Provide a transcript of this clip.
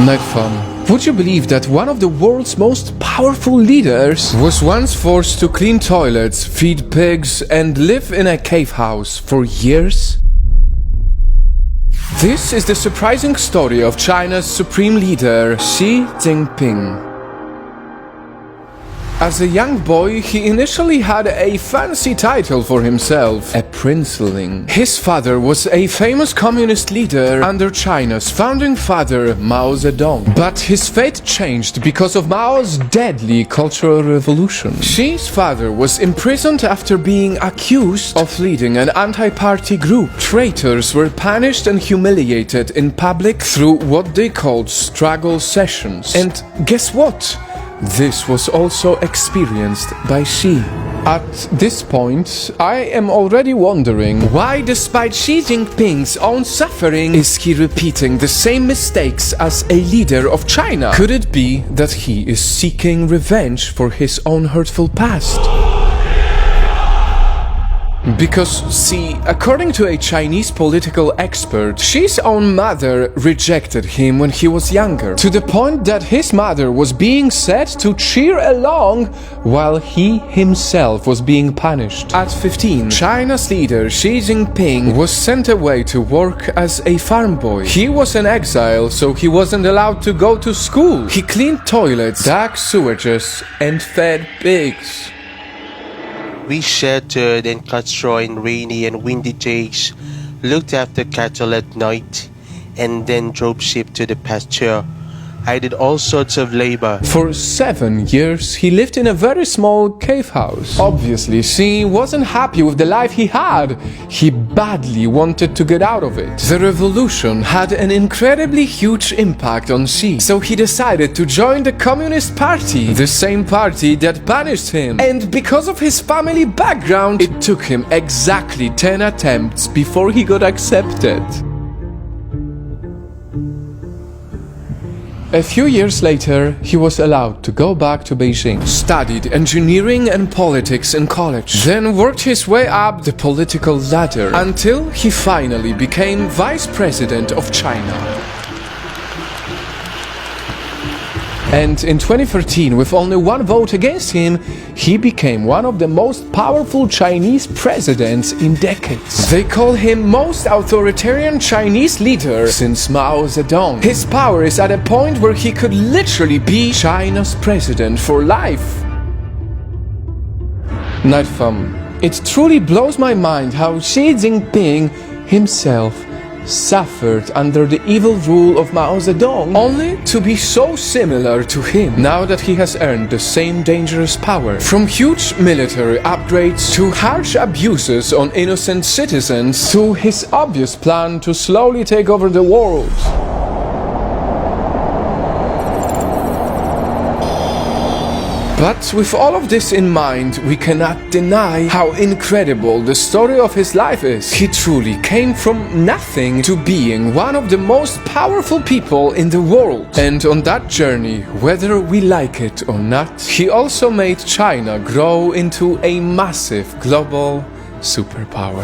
Night fun. Would you believe that one of the world's most powerful leaders was once forced to clean toilets, feed pigs, and live in a cave house for years? This is the surprising story of China's supreme leader, Xi Jinping. As a young boy, he initially had a fancy title for himself, a princeling. His father was a famous communist leader under China's founding father, Mao Zedong. But his fate changed because of Mao's deadly cultural revolution. Xi's father was imprisoned after being accused of leading an anti-party group. Traitors were punished and humiliated in public through what they called struggle sessions. And guess what? This was also experienced by Xi. At this point, I am already wondering why, despite Xi Jinping's own suffering, is he repeating the same mistakes as a leader of China? Could it be that he is seeking revenge for his own hurtful past? Because, see, according to a Chinese political expert, Xi's own mother rejected him when he was younger, to the point that his mother was being said to cheer along while he himself was being punished. At 15, China's leader Xi Jinping was sent away to work as a farm boy. He was in exile, so he wasn't allowed to go to school. He cleaned toilets, dug sewages, and fed pigs. We sheltered and cut straw in rainy and windy days, looked after cattle at night, and then drove sheep to the pasture. I did all sorts of labor. For 7 years, he lived in a very small cave house. Obviously, Xi wasn't happy with the life he had. He badly wanted to get out of it. The revolution had an incredibly huge impact on Xi, so he decided to join the Communist Party, the same party that punished him. And because of his family background, it took him exactly 10 attempts before he got accepted. A few years later, he was allowed to go back to Beijing, studied engineering and politics in college, then worked his way up the political ladder until he finally became vice president of China. And in 2013, with only one vote against him, he became one of the most powerful Chinese presidents in decades. They call him most authoritarian Chinese leader since Mao Zedong. His power is at a point where he could literally be China's president for life. Night fam, it truly blows my mind how Xi Jinping himself suffered under the evil rule of Mao Zedong, only to be so similar to him now that he has earned the same dangerous power. From huge military upgrades to harsh abuses on innocent citizens to his obvious plan to slowly take over the world. But with all of this in mind, we cannot deny how incredible the story of his life is. He truly came from nothing to being one of the most powerful people in the world. And on that journey, whether we like it or not, he also made China grow into a massive global superpower.